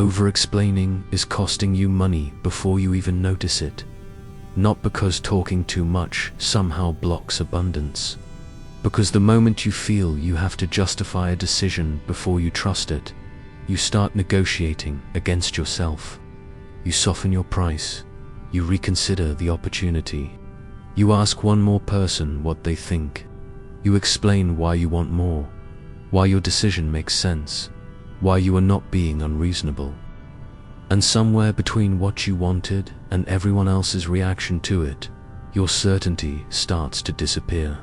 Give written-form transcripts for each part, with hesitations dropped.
Over-explaining is costing you money before you even notice it. Not because talking too much somehow blocks abundance. Because the moment you feel you have to justify a decision before you trust it, you start negotiating against yourself. You soften your price. You reconsider the opportunity. You ask one more person what they think. You explain why you want more, why your decision makes sense, why you are not being unreasonable. And somewhere between what you wanted and everyone else's reaction to it, your certainty starts to disappear.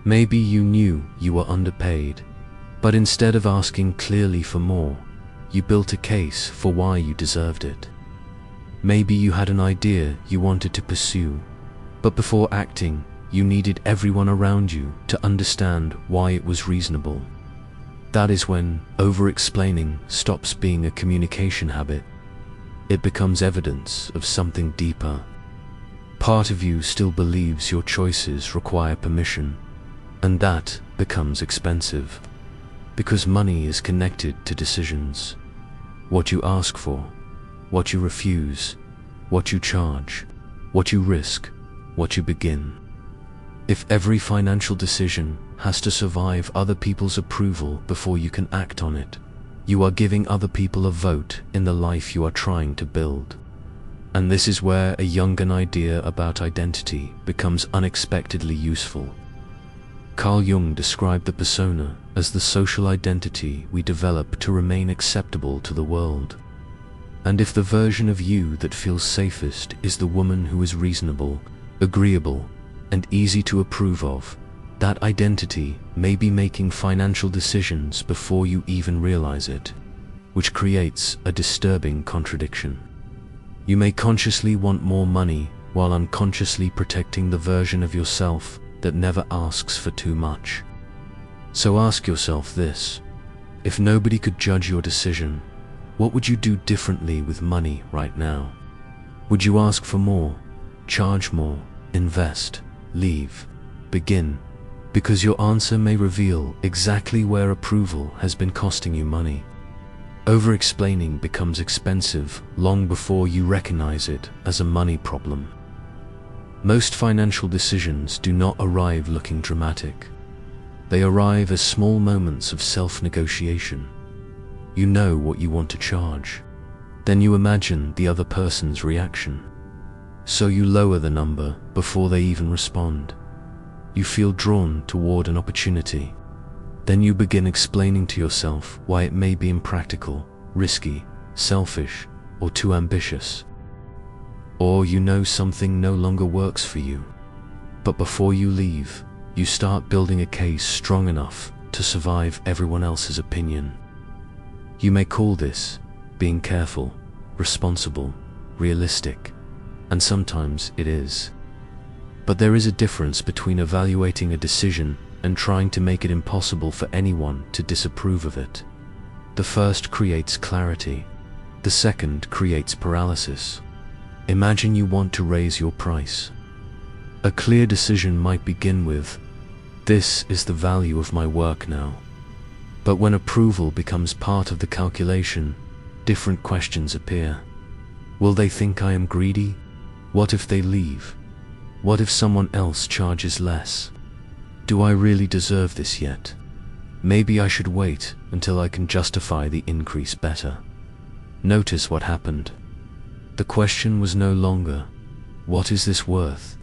Maybe you knew you were underpaid, but instead of asking clearly for more, you built a case for why you deserved it. Maybe you had an idea you wanted to pursue, but before acting, you needed everyone around you to understand why it was reasonable. That is when over-explaining stops being a communication habit. It becomes evidence of something deeper. Part of you still believes your choices require permission, and that becomes expensive. Because money is connected to decisions. What you ask for, what you refuse, what you charge, what you risk, what you begin. If every financial decision has to survive other people's approval before you can act on it, you are giving other people a vote in the life you are trying to build. And this is where a Jungian idea about identity becomes unexpectedly useful. Carl Jung described the persona as the social identity we develop to remain acceptable to the world. And if the version of you that feels safest is the woman who is reasonable, agreeable, and easy to approve of, that identity may be making financial decisions before you even realize it, which creates a disturbing contradiction. You may consciously want more money while unconsciously protecting the version of yourself that never asks for too much. So ask yourself this: if nobody could judge your decision, what would you do differently with money right now? Would you ask for more, charge more, invest, leave, begin? Because your answer may reveal exactly where approval has been costing you money. Over-explaining becomes expensive long before you recognize it as a money problem. Most financial decisions do not arrive looking dramatic. They arrive as small moments of self-negotiation. You know what you want to charge. Then you imagine the other person's reaction. So you lower the number before they even respond. You feel drawn toward an opportunity. Then you begin explaining to yourself why it may be impractical, risky, selfish, or too ambitious. Or you know something no longer works for you. But before you leave, you start building a case strong enough to survive everyone else's opinion. You may call this being careful, responsible, realistic, and sometimes it is. But there is a difference between evaluating a decision and trying to make it impossible for anyone to disapprove of it. The first creates clarity. The second creates paralysis. Imagine you want to raise your price. A clear decision might begin with, "This is the value of my work now." But when approval becomes part of the calculation, different questions appear. Will they think I am greedy? What if they leave? What if someone else charges less? Do I really deserve this yet? Maybe I should wait until I can justify the increase better. Notice what happened. The question was no longer, "What is this worth?"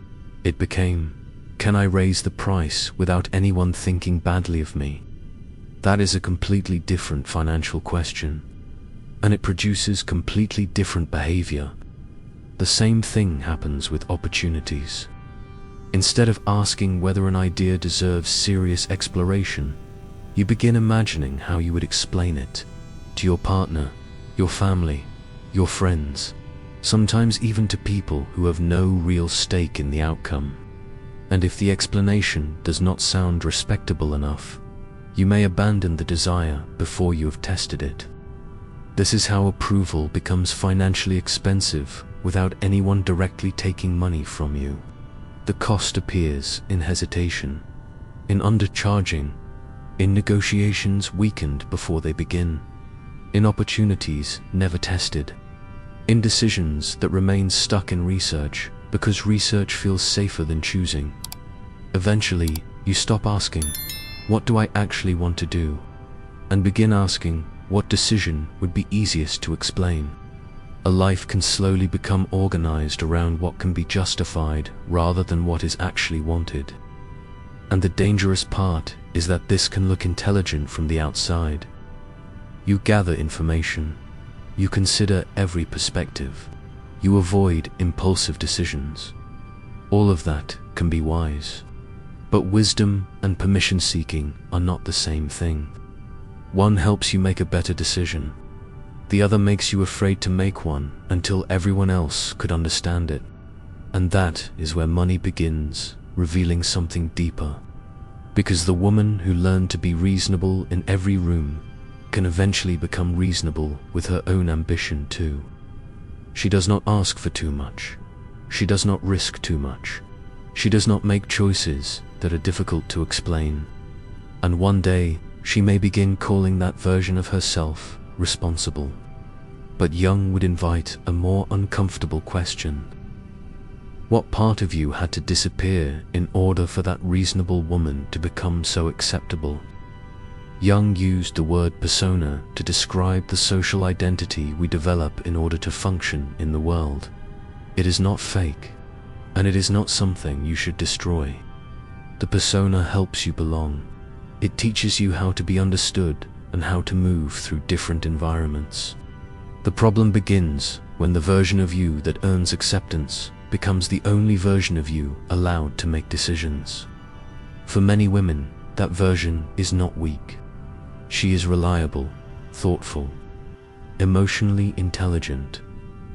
It became, "Can I raise the price without anyone thinking badly of me?" That is a completely different financial question, and it produces completely different behavior. The same thing happens with opportunities. Instead of asking whether an idea deserves serious exploration, you begin imagining how you would explain it to your partner, your family, your friends, sometimes even to people who have no real stake in the outcome. And if the explanation does not sound respectable enough, you may abandon the desire before you have tested it. This is how approval becomes financially expensive without anyone directly taking money from you. The cost appears in hesitation, in undercharging, in negotiations weakened before they begin. in opportunities never tested, in decisions that remain stuck in research because research feels safer than choosing. Eventually, you stop asking, "What do I actually want to do?" and begin asking, "What decision would be easiest to explain?" A life can slowly become organized around what can be justified rather than what is actually wanted. And the dangerous part is that this can look intelligent from the outside. You gather information, you consider every perspective, you avoid impulsive decisions. All of that can be wise. But wisdom and permission seeking are not the same thing. One helps you make a better decision. The other makes you afraid to make one until everyone else could understand it. And that is where money begins, revealing something deeper. Because the woman who learned to be reasonable in every room can eventually become reasonable with her own ambition too. She does not ask for too much. She does not risk too much. She does not make choices that are difficult to explain. And one day, she may begin calling that version of herself responsible. But Jung would invite a more uncomfortable question. What part of you had to disappear in order for that reasonable woman to become so acceptable? Jung used the word persona to describe the social identity we develop in order to function in the world. It is not fake, and it is not something you should destroy. The persona helps you belong. It teaches you how to be understood and how to move through different environments. The problem begins when the version of you that earns acceptance becomes the only version of you allowed to make decisions. For many women, that version is not weak. She is reliable, thoughtful, emotionally intelligent.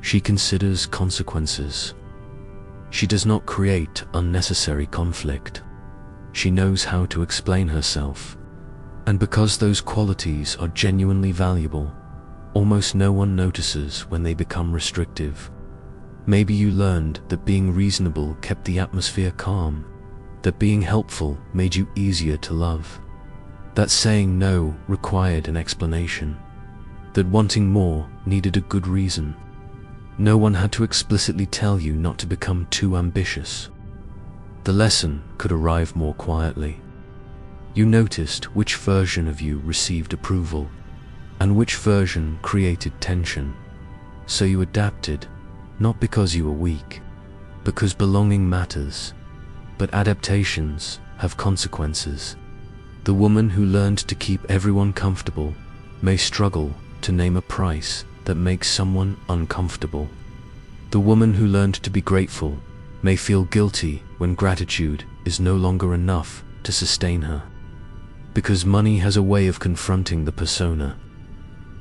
She considers consequences. She does not create unnecessary conflict. She knows how to explain herself. And because those qualities are genuinely valuable, almost no one notices when they become restrictive. Maybe you learned that being reasonable kept the atmosphere calm, that being helpful made you easier to love, that saying no required an explanation, that wanting more needed a good reason. No one had to explicitly tell you not to become too ambitious. The lesson could arrive more quietly. You noticed which version of you received approval, and which version created tension. So you adapted, not because you were weak, because belonging matters, but adaptations have consequences. The woman who learned to keep everyone comfortable may struggle to name a price that makes someone uncomfortable. The woman who learned to be grateful may feel guilty when gratitude is no longer enough to sustain her. Because money has a way of confronting the persona.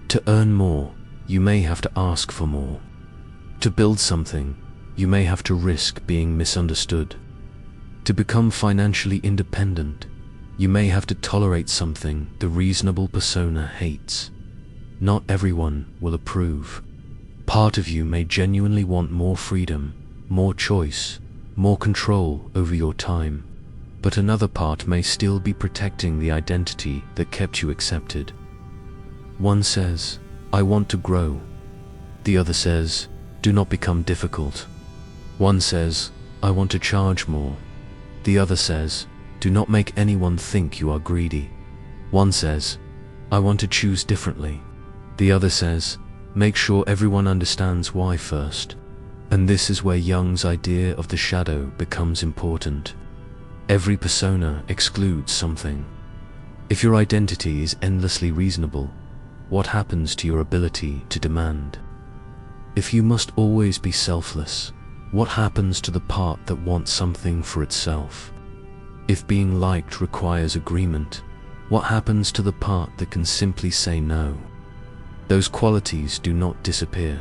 To earn more, you may have to ask for more. To build something, you may have to risk being misunderstood. To become financially independent, you may have to tolerate something the reasonable persona hates. Not everyone will approve. Part of you may genuinely want more freedom, more choice, more control over your time, but another part may still be protecting the identity that kept you accepted. One says, "I want to grow." The other says, "Do not become difficult." One says, "I want to charge more." The other says, "Do not make anyone think you are greedy." One says, "I want to choose differently." The other says, "Make sure everyone understands why first." And this is where Jung's idea of the shadow becomes important. Every persona excludes something. If your identity is endlessly reasonable, what happens to your ability to demand? If you must always be selfless, what happens to the part that wants something for itself? If being liked requires agreement, what happens to the part that can simply say no? Those qualities do not disappear.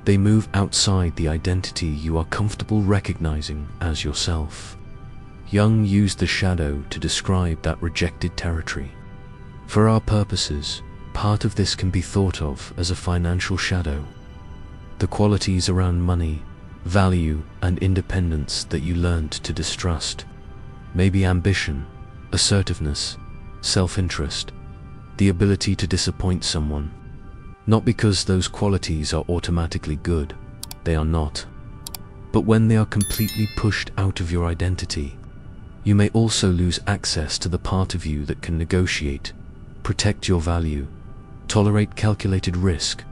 They move outside the identity you are comfortable recognizing as yourself. Jung used the shadow to describe that rejected territory. For our purposes, part of this can be thought of as a financial shadow. The qualities around money, value, and independence that you learned to distrust. Maybe ambition, assertiveness, self-interest, the ability to disappoint someone, Not because those qualities are automatically good, they are not. But when they are completely pushed out of your identity, you may also lose access to the part of you that can negotiate, protect your value, tolerate calculated risk,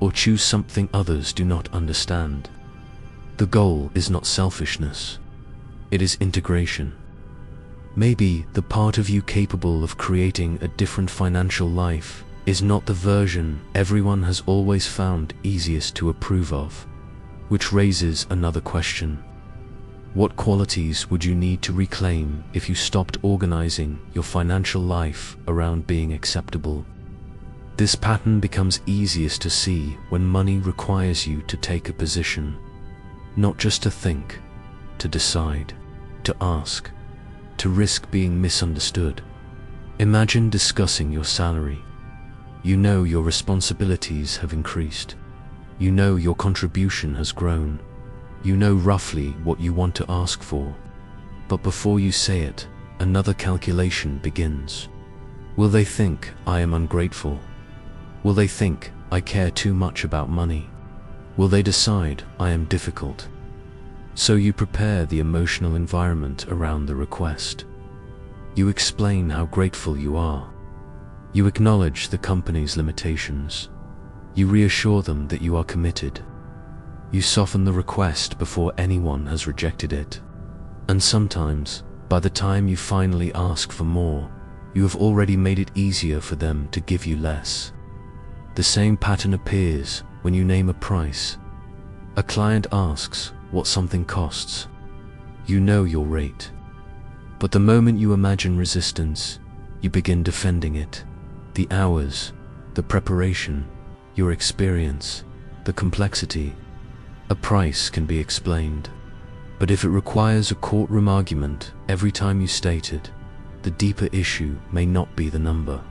or choose something others do not understand. The goal is not selfishness, it is integration. Maybe the part of you capable of creating a different financial life is not the version everyone has always found easiest to approve of, which raises another question. What qualities would you need to reclaim if you stopped organizing your financial life around being acceptable? This pattern becomes easiest to see when money requires you to take a position, not just to think, to decide, to ask, to risk being misunderstood. Imagine discussing your salary. You know your responsibilities have increased. You know your contribution has grown. You know roughly what you want to ask for. But before you say it, another calculation begins. Will they think I am ungrateful? Will they think I care too much about money? Will they decide I am difficult? So you prepare the emotional environment around the request. You explain how grateful you are. You acknowledge the company's limitations. You reassure them that you are committed. You soften the request before anyone has rejected it. And sometimes, by the time you finally ask for more, you have already made it easier for them to give you less. The same pattern appears when you name a price. A client asks what something costs. You know your rate. But the moment you imagine resistance, you begin defending it. The hours, the preparation, your experience, the complexity. A price can be explained. But if it requires a courtroom argument every time you state it, the deeper issue may not be the number.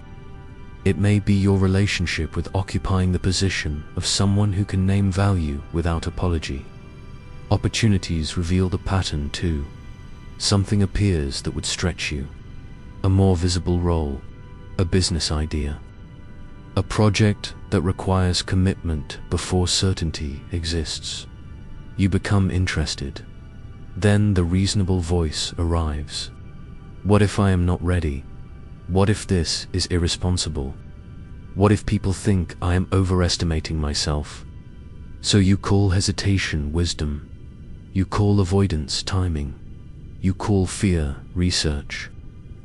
It may be your relationship with occupying the position of someone who can name value without apology. Opportunities reveal the pattern too. Something appears that would stretch you. A more visible role, a business idea, a project that requires commitment before certainty exists. You become interested. Then the reasonable voice arrives. What if I am not ready? What if this is irresponsible? What if people think I am overestimating myself? So you call hesitation wisdom. You call avoidance timing. You call fear research.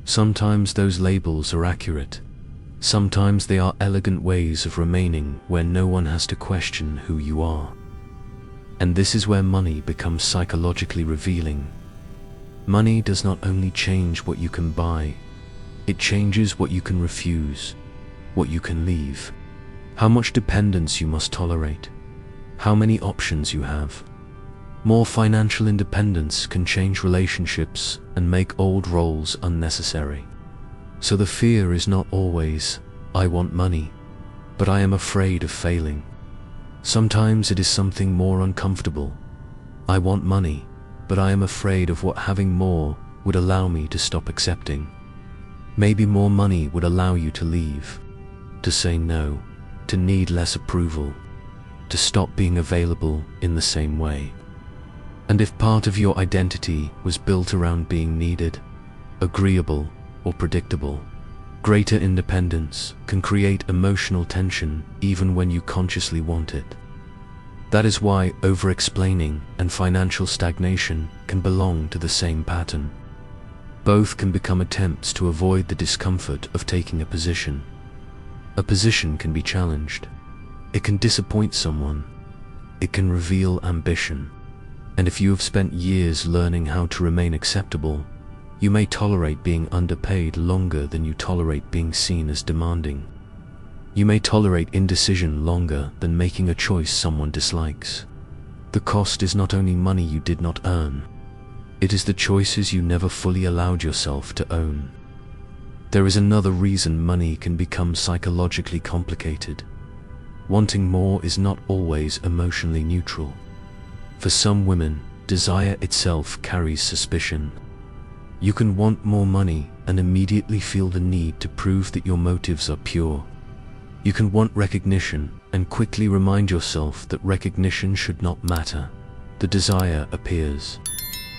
Sometimes those labels are accurate. Sometimes they are elegant ways of remaining where no one has to question who you are. And this is where money becomes psychologically revealing. Money does not only change what you can buy, it changes what you can refuse, what you can leave, how much dependence you must tolerate, how many options you have. More financial independence can change relationships and make old roles unnecessary. So the fear is not always, I want money, but I am afraid of failing. Sometimes it is something more uncomfortable. I want money, but I am afraid of what having more would allow me to stop accepting. Maybe more money would allow you to leave, to say no, to need less approval, to stop being available in the same way. And if part of your identity was built around being needed, agreeable, or predictable, greater independence can create emotional tension even when you consciously want it. That is why overexplaining and financial stagnation can belong to the same pattern. Both can become attempts to avoid the discomfort of taking a position. A position can be challenged. It can disappoint someone. It can reveal ambition. And if you have spent years learning how to remain acceptable, you may tolerate being underpaid longer than you tolerate being seen as demanding. You may tolerate indecision longer than making a choice someone dislikes. The cost is not only money you did not earn, it is the choices you never fully allowed yourself to own. There is another reason money can become psychologically complicated. Wanting more is not always emotionally neutral. For some women, desire itself carries suspicion. You can want more money and immediately feel the need to prove that your motives are pure. You can want recognition and quickly remind yourself that recognition should not matter. The desire appears,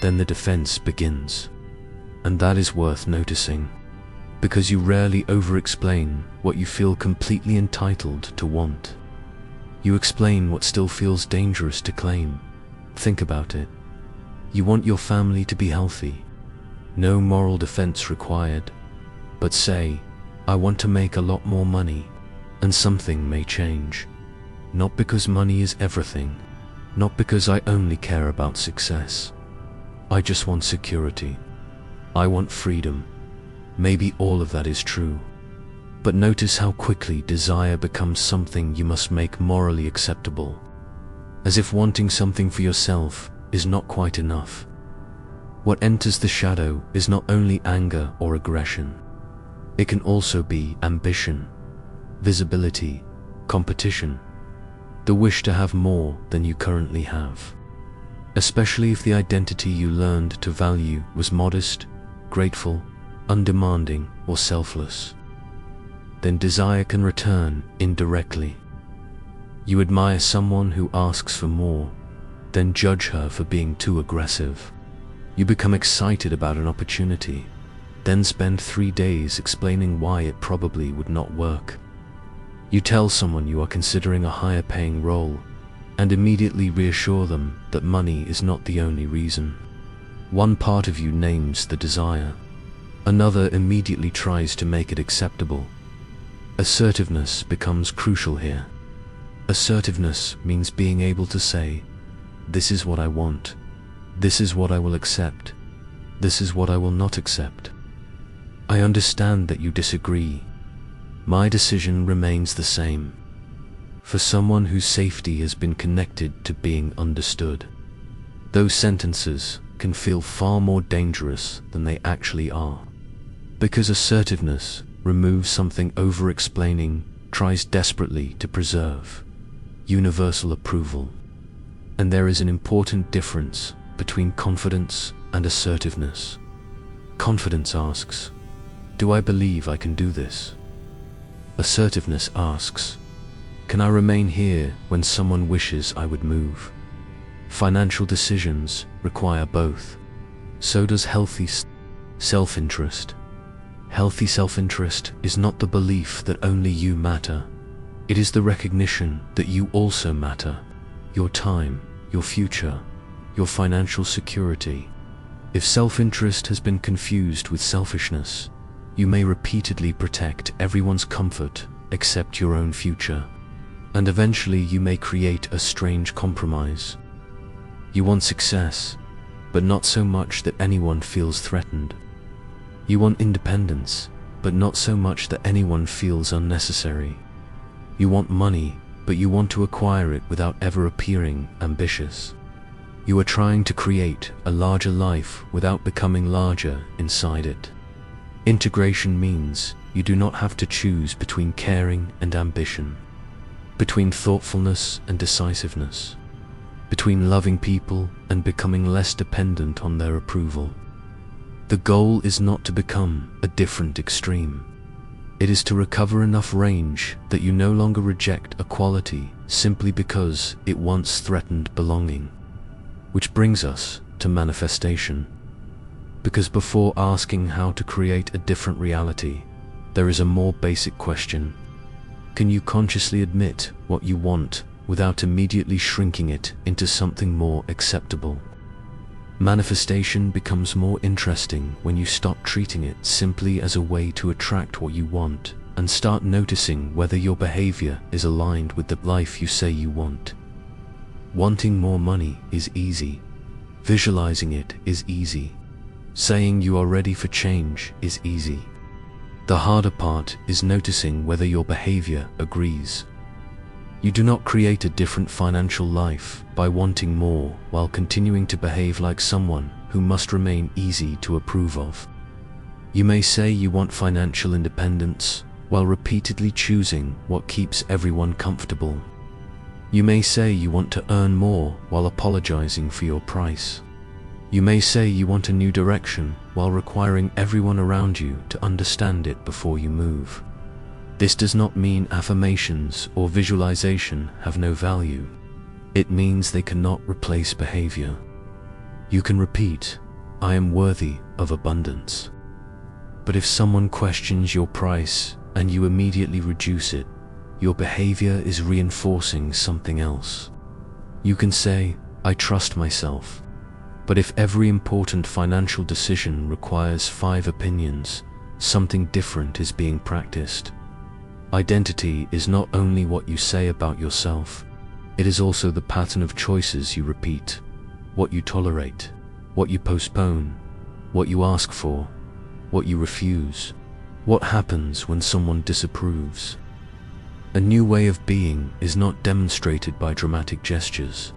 then the defense begins. And that is worth noticing, because you rarely over-explain what you feel completely entitled to want. You explain what still feels dangerous to claim. Think about it. You want your family to be healthy. No moral defense required. But say, I want to make a lot more money, and something may change. Not because money is everything, not because I only care about success. I just want security. I want freedom. Maybe all of that is true. But notice how quickly desire becomes something you must make morally acceptable. As if wanting something for yourself is not quite enough. What enters the shadow is not only anger or aggression. It can also be ambition, visibility, competition, the wish to have more than you currently have. Especially if the identity you learned to value was modest, grateful, undemanding, or selfless. Then desire can return indirectly. You admire someone who asks for more, then judge her for being too aggressive. You become excited about an opportunity, then spend 3 days explaining why it probably would not work. You tell someone you are considering a higher paying role, and immediately reassure them that money is not the only reason. One part of you names the desire. Another immediately tries to make it acceptable. Assertiveness becomes crucial here. Assertiveness means being able to say, this is what I want. This is what I will accept. This is what I will not accept. I understand that you disagree. My decision remains the same. For someone whose safety has been connected to being understood, those sentences can feel far more dangerous than they actually are. Because assertiveness removes something over-explaining tries desperately to preserve: universal approval. And there is an important difference between confidence and assertiveness. Confidence asks, do I believe I can do this? Assertiveness asks, can I remain here when someone wishes I would move? Financial decisions require both. So does healthy self-interest. Healthy self-interest is not the belief that only you matter. It is the recognition that you also matter. Your time, your future, your financial security. If self-interest has been confused with selfishness, you may repeatedly protect everyone's comfort except your own future. And eventually you may create a strange compromise. You want success, but not so much that anyone feels threatened. You want independence, but not so much that anyone feels unnecessary. You want money, but you want to acquire it without ever appearing ambitious. You are trying to create a larger life without becoming larger inside it. Integration means you do not have to choose between caring and ambition, between thoughtfulness and decisiveness, between loving people and becoming less dependent on their approval. The goal is not to become a different extreme. It is to recover enough range that you no longer reject a quality simply because it once threatened belonging. Which brings us to manifestation. Because before asking how to create a different reality, there is a more basic question. Can you consciously admit what you want without immediately shrinking it into something more acceptable? Manifestation becomes more interesting when you stop treating it simply as a way to attract what you want and start noticing whether your behavior is aligned with the life you say you want. Wanting more money is easy. Visualizing it is easy. Saying you are ready for change is easy. The harder part is noticing whether your behavior agrees. You do not create a different financial life by wanting more while continuing to behave like someone who must remain easy to approve of. You may say you want financial independence while repeatedly choosing what keeps everyone comfortable. You may say you want to earn more while apologizing for your price. You may say you want a new direction while requiring everyone around you to understand it before you move. This does not mean affirmations or visualization have no value. It means they cannot replace behavior. You can repeat, "I am worthy of abundance." But if someone questions your price and you immediately reduce it, your behavior is reinforcing something else. You can say, "I trust myself." But if every important financial decision requires 5 opinions, something different is being practiced. Identity is not only what you say about yourself, it is also the pattern of choices you repeat, what you tolerate, what you postpone, what you ask for, what you refuse, what happens when someone disapproves. A new way of being is not demonstrated by dramatic gestures.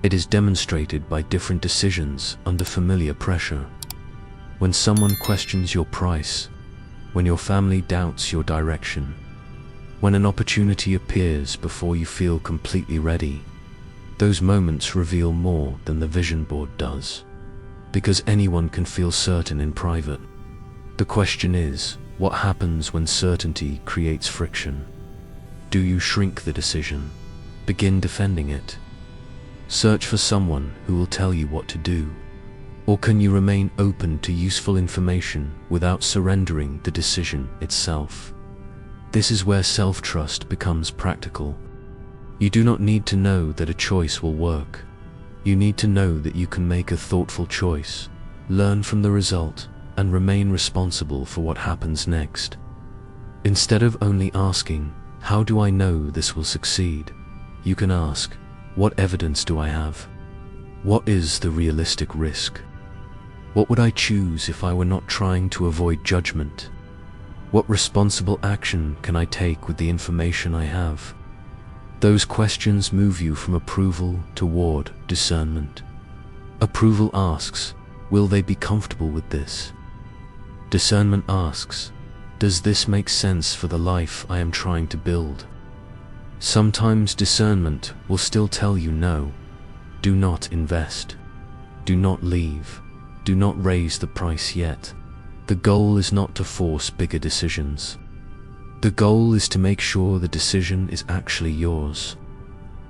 It is demonstrated by different decisions under familiar pressure. When someone questions your price, when your family doubts your direction, when an opportunity appears before you feel completely ready, those moments reveal more than the vision board does. Because anyone can feel certain in private. The question is, what happens when certainty creates friction? Do you shrink the decision? Begin defending it? Search for someone who will tell you what to do? Or can you remain open to useful information without surrendering the decision itself? This is where self-trust becomes practical. You do not need to know that a choice will work. You need to know that you can make a thoughtful choice, learn from the result, and remain responsible for what happens next. Instead of only asking, "How do I know this will succeed?" you can ask, "What evidence do I have? What is the realistic risk? What would I choose if I were not trying to avoid judgment? What responsible action can I take with the information I have?" Those questions move you from approval toward discernment. Approval asks, "Will they be comfortable with this?" Discernment asks, "Does this make sense for the life I am trying to build?" Sometimes discernment will still tell you no. Do not invest. Do not leave. Do not raise the price yet. The goal is not to force bigger decisions. The goal is to make sure the decision is actually yours.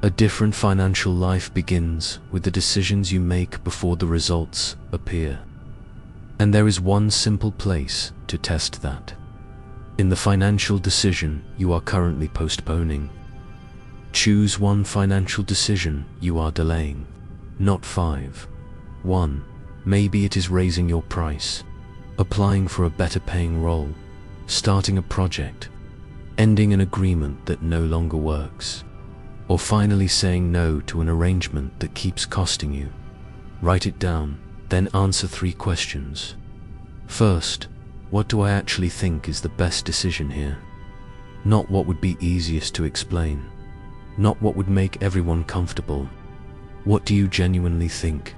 A different financial life begins with the decisions you make before the results appear. And there is one simple place to test that. In the financial decision you are currently postponing. Choose one financial decision you are delaying, not 5. 1. Maybe it is raising your price, applying for a better paying role, starting a project, ending an agreement that no longer works, or finally saying no to an arrangement that keeps costing you. Write it down, then answer 3 questions. First, what do I actually think is the best decision here? Not what would be easiest to explain. Not what would make everyone comfortable. What do you genuinely think?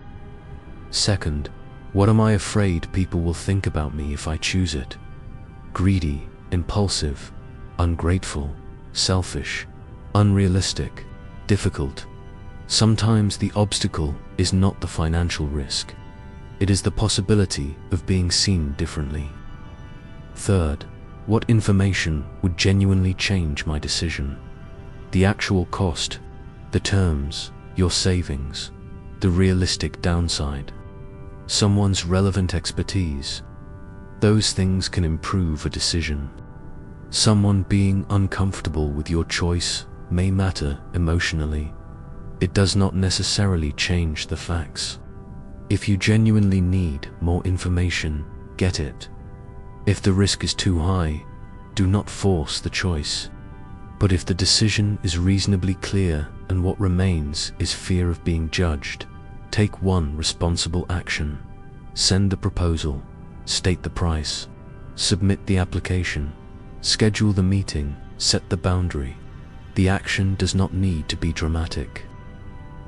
Second, what am I afraid people will think about me if I choose it? Greedy, impulsive, ungrateful, selfish, unrealistic, difficult. Sometimes the obstacle is not the financial risk. It is the possibility of being seen differently. Third, what information would genuinely change my decision? The actual cost, the terms, your savings, the realistic downside, someone's relevant expertise. Those things can improve a decision. Someone being uncomfortable with your choice may matter emotionally. It does not necessarily change the facts. If you genuinely need more information, get it. If the risk is too high, do not force the choice. But if the decision is reasonably clear and what remains is fear of being judged, take one responsible action. Send the proposal, state the price, submit the application, schedule the meeting, set the boundary. The action does not need to be dramatic.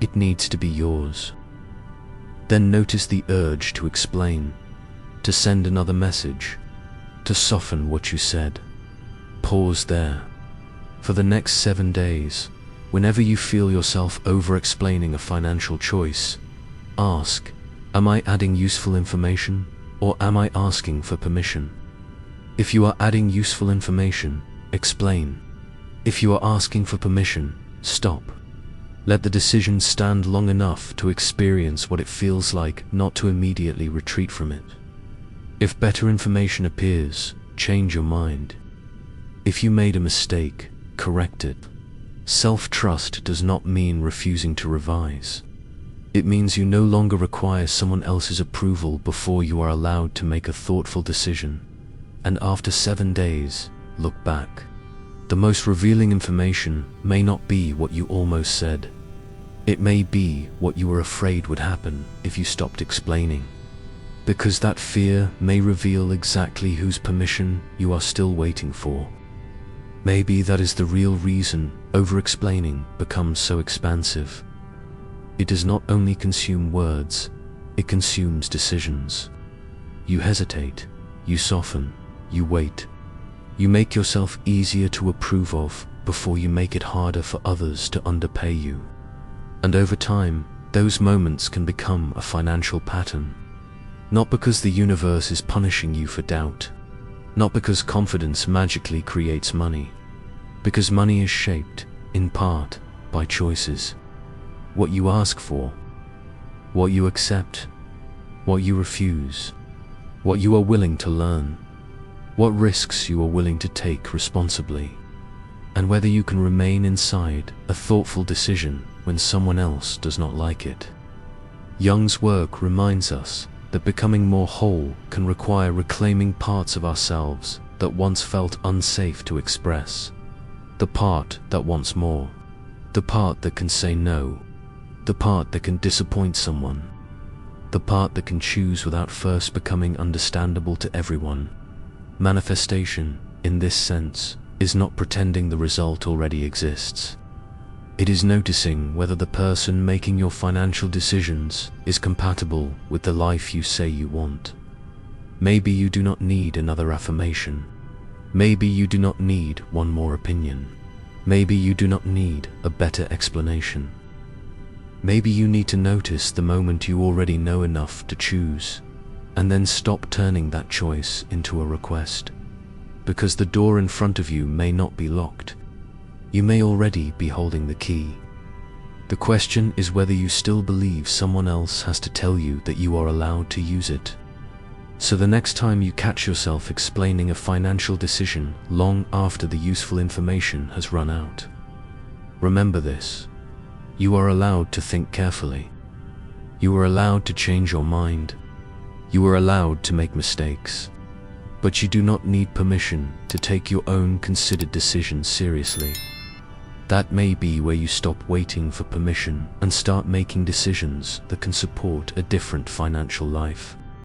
It needs to be yours. Then notice the urge to explain, to send another message, to soften what you said. Pause there. For the next 7 days, whenever you feel yourself over-explaining a financial choice, ask, am I adding useful information or am I asking for permission? If you are adding useful information, Explain. If you are asking for permission, stop. Let the decision stand long enough to experience what it feels like, not to immediately retreat from it. If better information appears, change your mind. If you made a mistake, correct it. Self-trust does not mean refusing to revise. It means you no longer require someone else's approval before you are allowed to make a thoughtful decision. And after 7 days, look back. The most revealing information may not be what you almost said. It may be what you were afraid would happen if you stopped explaining. Because that fear may reveal exactly whose permission you are still waiting for. Maybe that is the real reason over-explaining becomes so expansive. It does not only consume words, it consumes decisions. You hesitate, you soften, you wait. You make yourself easier to approve of before you make it harder for others to underpay you. And over time, those moments can become a financial pattern. Not because the universe is punishing you for doubt. Not because confidence magically creates money. Because money is shaped, in part, by choices. What you ask for. What you accept. What you refuse. What you are willing to learn. What risks you are willing to take responsibly. And whether you can remain inside a thoughtful decision when someone else does not like it. Jung's work reminds us that becoming more whole can require reclaiming parts of ourselves that once felt unsafe to express. The part that wants more. The part that can say no. The part that can disappoint someone. The part that can choose without first becoming understandable to everyone. Manifestation, in this sense, is not pretending the result already exists. It is noticing whether the person making your financial decisions is compatible with the life you say you want. Maybe you do not need another affirmation. Maybe you do not need one more opinion. Maybe you do not need a better explanation. Maybe you need to notice the moment you already know enough to choose, and then stop turning that choice into a request. Because the door in front of you may not be locked. You may already be holding the key. The question is whether you still believe someone else has to tell you that you are allowed to use it. So the next time you catch yourself explaining a financial decision long after the useful information has run out, remember this. You are allowed to think carefully. You are allowed to change your mind. You are allowed to make mistakes. But you do not need permission to take your own considered decisions seriously. That may be where you stop waiting for permission and start making decisions that can support a different financial life.